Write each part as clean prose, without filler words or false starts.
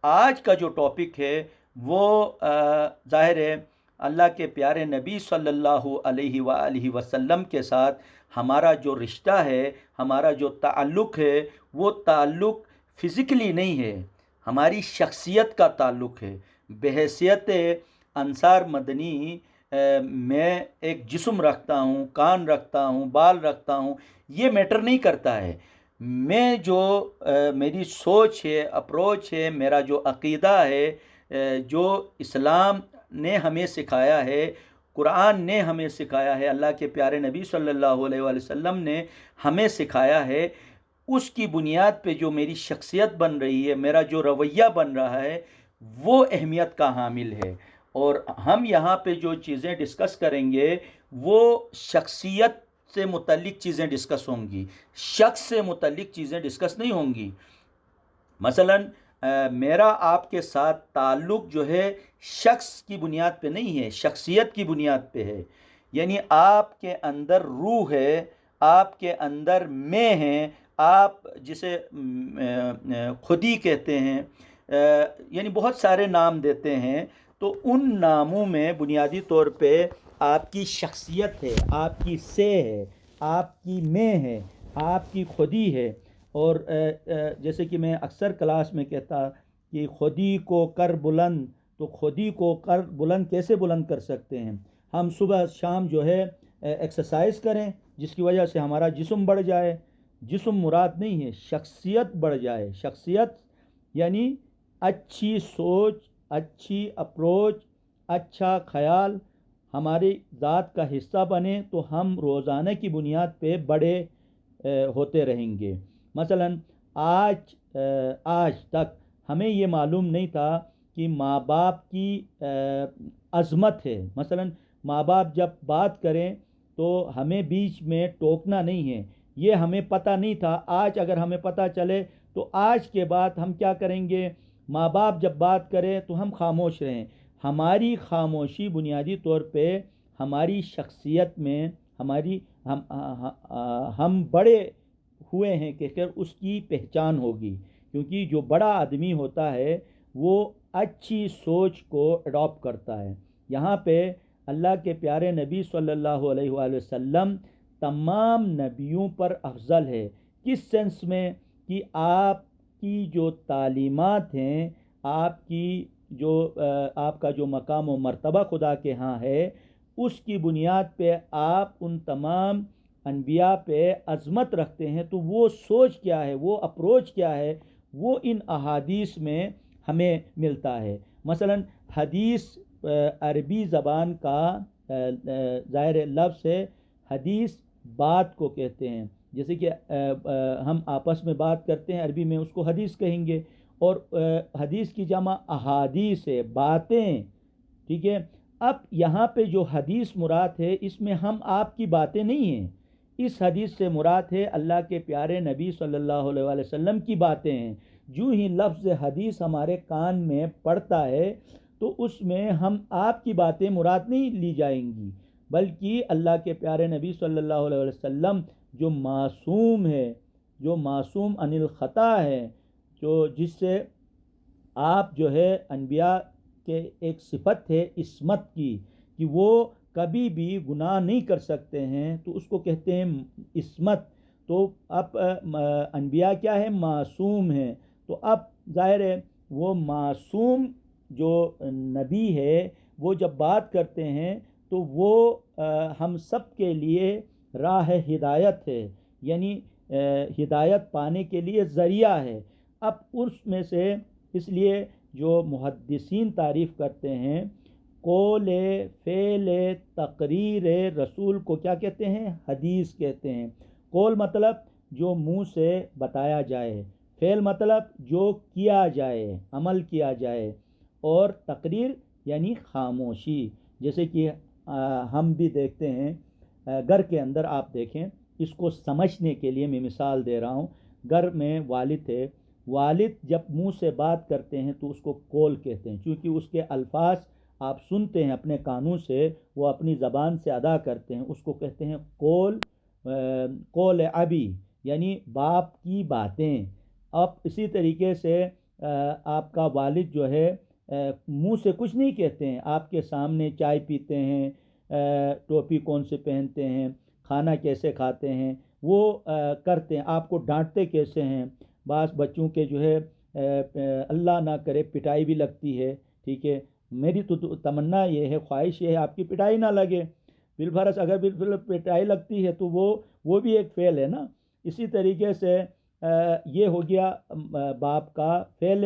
آج کا جو ٹاپک ہے وہ ظاہر ہے اللہ کے پیارے نبی صلی اللہ علیہ وآلہ وسلم کے ساتھ ہمارا جو رشتہ ہے، ہمارا جو تعلق ہے، وہ تعلق فزیکلی نہیں ہے، ہماری شخصیت کا تعلق ہے۔ بحیثیت انصار مدنی میں ایک جسم رکھتا ہوں، کان رکھتا ہوں، بال رکھتا ہوں، یہ میٹر نہیں کرتا ہے۔ میں جو میری سوچ ہے، اپروچ ہے، میرا جو عقیدہ ہے، جو اسلام نے ہمیں سکھایا ہے، قرآن نے ہمیں سکھایا ہے، اللہ کے پیارے نبی صلی اللہ علیہ وآلہ وسلم نے ہمیں سکھایا ہے، اس کی بنیاد پہ جو میری شخصیت بن رہی ہے، میرا جو رویہ بن رہا ہے، وہ اہمیت کا حامل ہے۔ اور ہم یہاں پہ جو چیزیں ڈسکس کریں گے وہ شخصیت سے متعلق چیزیں ڈسکس ہوں گی، شخص سے متعلق چیزیں ڈسکس نہیں ہوں گی۔ مثلا میرا آپ کے ساتھ تعلق جو ہے شخص کی بنیاد پہ نہیں ہے، شخصیت کی بنیاد پہ ہے۔ یعنی آپ کے اندر روح ہے، آپ کے اندر میں ہیں، آپ جسے خودی کہتے ہیں، یعنی بہت سارے نام دیتے ہیں، تو ان ناموں میں بنیادی طور پہ آپ کی شخصیت ہے، آپ کی سے ہے، آپ کی میں ہے، آپ کی خودی ہے۔ اور جیسے کہ میں اکثر کلاس میں کہتا کہ خودی کو کر بلند، تو خودی کو کر بلند کیسے بلند کر سکتے ہیں؟ ہم صبح شام جو ہے ایکسرسائز کریں جس کی وجہ سے ہمارا جسم بڑھ جائے، جسم مراد نہیں ہے، شخصیت بڑھ جائے۔ شخصیت یعنی اچھی سوچ، اچھی اپروچ، اچھا خیال ہماری ذات کا حصہ بنے تو ہم روزانہ کی بنیاد پہ بڑے ہوتے رہیں گے۔ مثلا آج تک ہمیں یہ معلوم نہیں تھا کہ ماں باپ کی عظمت ہے۔ مثلا ماں باپ جب بات کریں تو ہمیں بیچ میں ٹوکنا نہیں ہے، یہ ہمیں پتہ نہیں تھا۔ آج اگر ہمیں پتہ چلے تو آج کے بعد ہم کیا کریں گے؟ ماں باپ جب بات کریں تو ہم خاموش رہیں۔ ہماری خاموشی بنیادی طور پہ ہماری شخصیت میں ہم بڑے ہوئے ہیں کہ پھر اس کی پہچان ہوگی، کیونکہ جو بڑا آدمی ہوتا ہے وہ اچھی سوچ کو اڈاپٹ کرتا ہے۔ یہاں پہ اللہ کے پیارے نبی صلی اللہ علیہ وآلہ وسلم تمام نبیوں پر افضل ہے۔ کس سینس میں؟ کہ آپ کی جو تعلیمات ہیں، آپ کا جو مقام و مرتبہ خدا کے ہاں ہے، اس کی بنیاد پہ آپ ان تمام انبیاء پہ عظمت رکھتے ہیں، تو وہ سوچ کیا ہے، وہ اپروچ کیا ہے، وہ ان احادیث میں ہمیں ملتا ہے۔ مثلا حدیث عربی زبان کا ظاہر لفظ ہے، حدیث بات کو کہتے ہیں۔ جیسے کہ ہم آپس میں بات کرتے ہیں، عربی میں اس کو حدیث کہیں گے، اور حدیث کی جمع احادیث ہے، باتیں، ٹھیک ہے۔ اب یہاں پہ جو حدیث مراد ہے، اس میں ہم آپ کی باتیں نہیں ہیں، اس حدیث سے مراد ہے اللہ کے پیارے نبی صلی اللہ علیہ وآلہ وسلم کی باتیں ہیں۔ جو ہی لفظ حدیث ہمارے کان میں پڑتا ہے تو اس میں ہم آپ کی باتیں مراد نہیں لی جائیں گی، بلکہ اللہ کے پیارے نبی صلی اللہ علیہ وسلم جو معصوم ہے، جو معصوم عن الخطا ہے، جس سے آپ جو ہے انبیاء کے ایک صفت ہے عصمت کی، کہ وہ کبھی بھی گناہ نہیں کر سکتے ہیں، تو اس کو کہتے ہیں عصمت۔ تو اب انبیاء کیا ہے؟ معصوم ہیں۔ تو اب ظاہر ہے وہ معصوم جو نبی ہے وہ جب بات کرتے ہیں تو وہ ہم سب کے لیے راہ ہدایت ہے، یعنی ہدایت پانے کے لیے ذریعہ ہے۔ اب اس میں سے اس لیے جو محدثین تعریف کرتے ہیں، قول فعل تقریر رسول کو کیا کہتے ہیں؟ حدیث کہتے ہیں۔ قول مطلب جو منہ سے بتایا جائے، فعل مطلب جو کیا جائے، عمل کیا جائے، اور تقریر یعنی خاموشی۔ جیسے کہ ہم بھی دیکھتے ہیں گھر کے اندر، آپ دیکھیں، اس کو سمجھنے کے لیے میں مثال دے رہا ہوں۔ گھر میں والد ہے، والد جب منہ سے بات کرتے ہیں تو اس کو قول کہتے ہیں، چونکہ اس کے الفاظ آپ سنتے ہیں اپنے کانوں سے، وہ اپنی زبان سے ادا کرتے ہیں، اس کو کہتے ہیں قول۔ قول ابی یعنی باپ کی باتیں۔ اب اسی طریقے سے آپ کا والد جو ہے منہ سے کچھ نہیں کہتے ہیں، آپ کے سامنے چائے پیتے ہیں، ٹوپی کون سے پہنتے ہیں، کھانا کیسے کھاتے ہیں، وہ کرتے ہیں، آپ کو ڈانٹتے کیسے ہیں۔ بعض بچوں کے جو ہے اللہ نہ کرے پٹائی بھی لگتی ہے، ٹھیک ہے، میری تو تمنا یہ ہے، خواہش یہ ہے آپ کی پٹائی نہ لگے، بالفرض اگر بالفل پٹائی لگتی ہے تو وہ بھی ایک فعل ہے نا۔ اسی طریقے سے یہ ہو گیا باپ کا فعل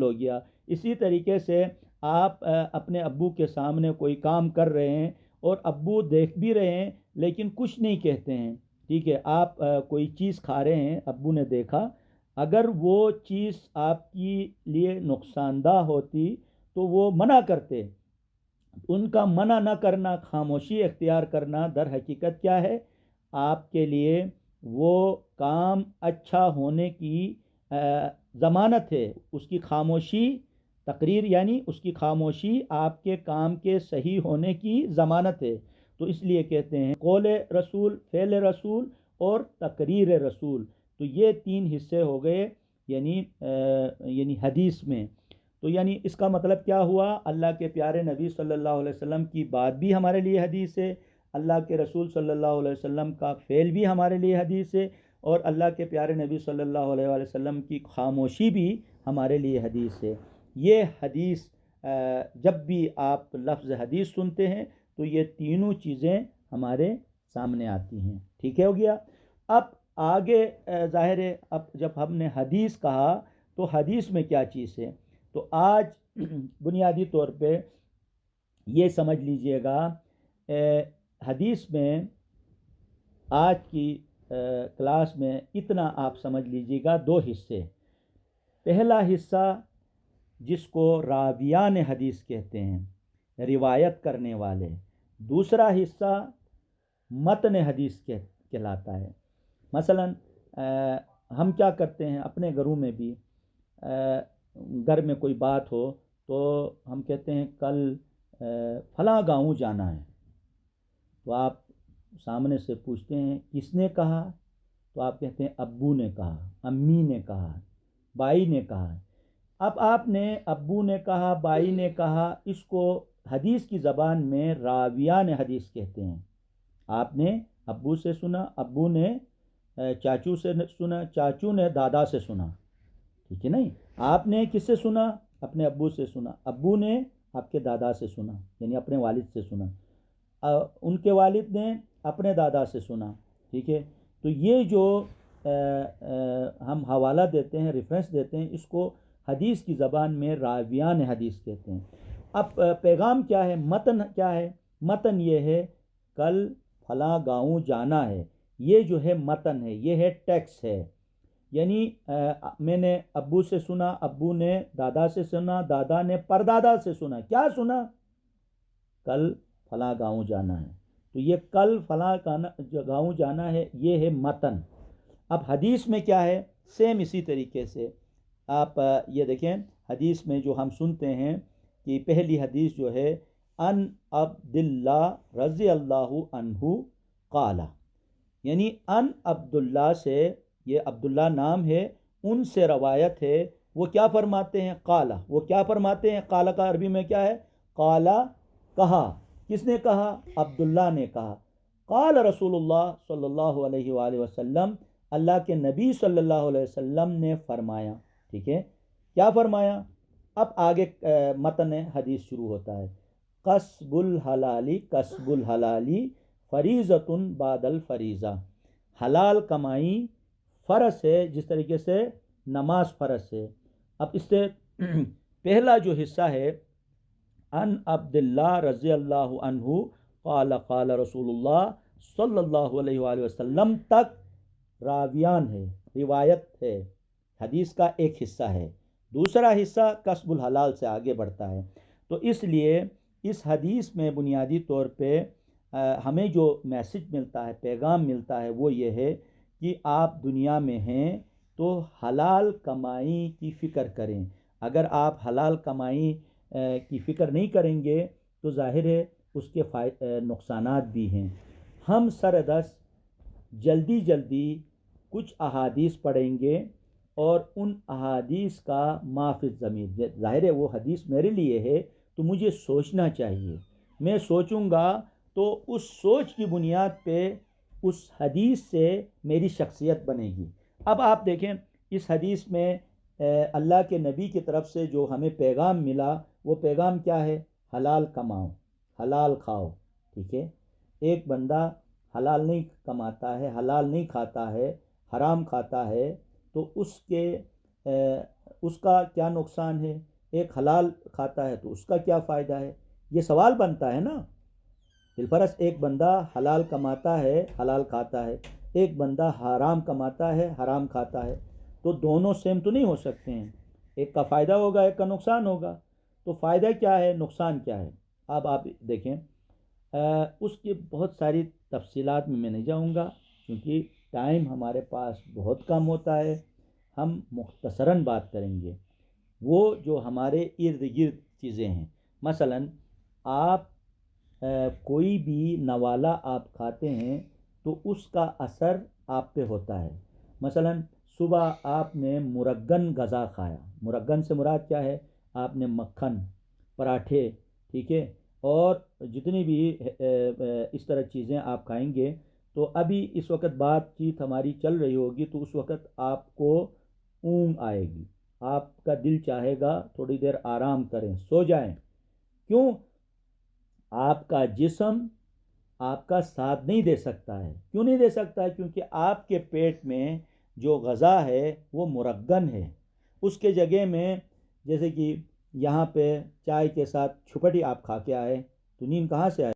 ہو گیا۔ اسی طریقے سے آپ اپنے ابو کے سامنے کوئی کام کر رہے ہیں اور ابو دیکھ بھی رہے ہیں لیکن کچھ نہیں کہتے ہیں، ٹھیک ہے، آپ کوئی چیز کھا رہے ہیں، ابو نے دیکھا، اگر وہ چیز آپ کی لیے نقصان دہ ہوتی تو وہ منع کرتے، ان کا منع نہ کرنا، خاموشی اختیار کرنا در حقیقت کیا ہے، آپ کے لیے وہ کام اچھا ہونے کی ضمانت ہے۔ اس کی خاموشی تقریر یعنی اس کی خاموشی آپ کے کام کے صحیح ہونے کی ضمانت ہے۔ تو اس لیے کہتے ہیں قول رسول، فعل رسول اور تقریر رسول، تو یہ تین حصے ہو گئے یعنی حدیث میں۔ تو یعنی اس کا مطلب کیا ہوا، اللہ کے پیارے نبی صلی اللہ علیہ وسلم کی بات بھی ہمارے لیے حدیث ہے، اللہ کے رسول صلی اللہ علیہ وسلم کا فعل بھی ہمارے لیے حدیث ہے، اور اللہ کے پیارے نبی صلی اللہ علیہ وسلم کی خاموشی بھی ہمارے لیے حدیث ہے۔ یہ حدیث جب بھی آپ لفظ حدیث سنتے ہیں تو یہ تینوں چیزیں ہمارے سامنے آتی ہیں، ٹھیک ہے، ہو گیا۔ اب آگے ظاہر ہے، اب جب ہم نے حدیث کہا تو حدیث میں کیا چیز ہے، تو آج بنیادی طور پہ یہ سمجھ لیجئے گا، حدیث میں آج کی کلاس میں اتنا آپ سمجھ لیجئے گا، دو حصے۔ پہلا حصہ جس کو راویان حدیث کہتے ہیں، روایت کرنے والے، دوسرا حصہ متن حدیث کہلاتا ہے۔ مثلا ہم کیا کرتے ہیں اپنے گھروں میں بھی، گھر میں کوئی بات ہو تو ہم کہتے ہیں کل فلاں گاؤں جانا ہے، تو آپ سامنے سے پوچھتے ہیں کس نے کہا، تو آپ کہتے ہیں ابو نے کہا، امی نے کہا، بھائی نے کہا۔ اب آپ نے ابو نے کہا، بھائی نے کہا، اس کو حدیث کی زبان میں راویان حدیث کہتے ہیں۔ آپ نے ابو سے سنا، ابو نے چاچو سے سنا، چاچو نے دادا سے سنا، ٹھیک ہے نہیں، آپ نے کس سے سنا، اپنے ابو سے سنا، ابو نے آپ کے دادا سے سنا یعنی اپنے والد سے سنا، ان کے والد نے اپنے دادا سے سنا، ٹھیک ہے۔ تو یہ جو ہم حوالہ دیتے ہیں، ریفرنس دیتے ہیں، اس کو حدیث کی زبان میں راویان حدیث کہتے ہیں۔ اب پیغام کیا ہے، متن کیا ہے، متن یہ ہے کل فلاں گاؤں جانا ہے، یہ جو ہے متن ہے، یہ ہے ٹیکس ہے، یعنی میں نے ابو سے سنا، ابو نے دادا سے سنا، دادا نے پردادا سے سنا، کیا سنا، کل فلاں گاؤں جانا ہے، تو یہ کل فلاں گاؤں جانا ہے، یہ ہے متن۔ اب حدیث میں کیا ہے، سیم اسی طریقے سے آپ یہ دیکھیں، حدیث میں جو ہم سنتے ہیں کہ پہلی حدیث جو ہے ان عبداللہ رضی اللہ عنہ قال، یعنی ان عبداللہ سے، یہ عبداللہ نام ہے، ان سے روایت ہے، وہ کیا فرماتے ہیں، قال، وہ کیا فرماتے ہیں، قال کا عربی میں کیا ہے، قال کہا، کس نے کہا، عبداللہ نے کہا، قال رسول اللہ صلی اللہ علیہ وآلہ وسلم، اللہ کے نبی صلی اللہ علیہ وسلم نے فرمایا، ٹھیک ہے، کیا فرمایا۔ اب آگے متن حدیث شروع ہوتا ہے، کسب الحلالی، کسب الحلالی فریضۃ بعد الفریضہ، حلال کمائی فرض ہے جس طریقے سے نماز فرض ہے۔ اب اس سے پہلا جو حصہ ہے ان عبداللہ رضی اللہ عنہ قال قال رسول اللہ صلی اللہ علیہ وآلہ وسلم تک راویان ہے، روایت ہے، حدیث کا ایک حصہ ہے۔ دوسرا حصہ کسب الحلال سے آگے بڑھتا ہے۔ تو اس لیے اس حدیث میں بنیادی طور پہ ہمیں جو میسج ملتا ہے، پیغام ملتا ہے، وہ یہ ہے کہ آپ دنیا میں ہیں تو حلال کمائی کی فکر کریں۔ اگر آپ حلال کمائی کی فکر نہیں کریں گے تو ظاہر ہے اس کے نقصانات بھی ہیں۔ ہم سر دست جلدی کچھ احادیث پڑھیں گے اور ان احادیث کا ما فی الضمیر، ظاہر ہے وہ حدیث میرے لیے ہے تو مجھے سوچنا چاہیے، میں سوچوں گا تو اس سوچ کی بنیاد پہ اس حدیث سے میری شخصیت بنے گی۔ اب آپ دیکھیں اس حدیث میں اللہ کے نبی کی طرف سے جو ہمیں پیغام ملا، وہ پیغام کیا ہے؟ حلال کماؤ، حلال کھاؤ، ٹھیک ہے۔ ایک بندہ حلال نہیں کماتا ہے، حلال نہیں کھاتا ہے، حرام کھاتا ہے، تو اس کا کیا نقصان ہے؟ ایک حلال کھاتا ہے تو اس کا کیا فائدہ ہے؟ یہ سوال بنتا ہے نا۔ بالفرض ایک بندہ حلال کماتا ہے، حلال کھاتا ہے، ایک بندہ حرام کماتا ہے، حرام کھاتا ہے، تو دونوں سیم تو نہیں ہو سکتے ہیں، ایک کا فائدہ ہوگا، ایک کا نقصان ہوگا۔ تو فائدہ کیا ہے، نقصان کیا ہے؟ اب آپ دیکھیں اس کی بہت ساری تفصیلات میں نہیں جاؤں گا کیونکہ ٹائم ہمارے پاس بہت کم ہوتا ہے، ہم مختصراً بات کریں گے۔ وہ جو ہمارے ارد گرد چیزیں ہیں، مثلا آپ کوئی بھی نوالا آپ کھاتے ہیں تو اس کا اثر آپ پہ ہوتا ہے۔ مثلا صبح آپ نے مرغن غذا کھایا، مرغن سے مراد کیا ہے؟ آپ نے مکھن، پراٹھے، ٹھیک ہے، اور جتنی بھی اس طرح چیزیں آپ کھائیں گے، تو ابھی اس وقت بات چیت ہماری چل رہی ہوگی تو اس وقت آپ کو اونگ آئے گی، آپ کا دل چاہے گا تھوڑی دیر آرام کریں، سو جائیں۔ کیوں؟ آپ کا جسم آپ کا ساتھ نہیں دے سکتا ہے۔ کیوں نہیں دے سکتا ہے؟ کیونکہ آپ کے پیٹ میں جو غذا ہے وہ مرغن ہے، اس کے جگہ میں جیسے کہ یہاں پہ چائے کے ساتھ چھپٹی آپ کھا کے آئے تو نیند کہاں سے آئے؟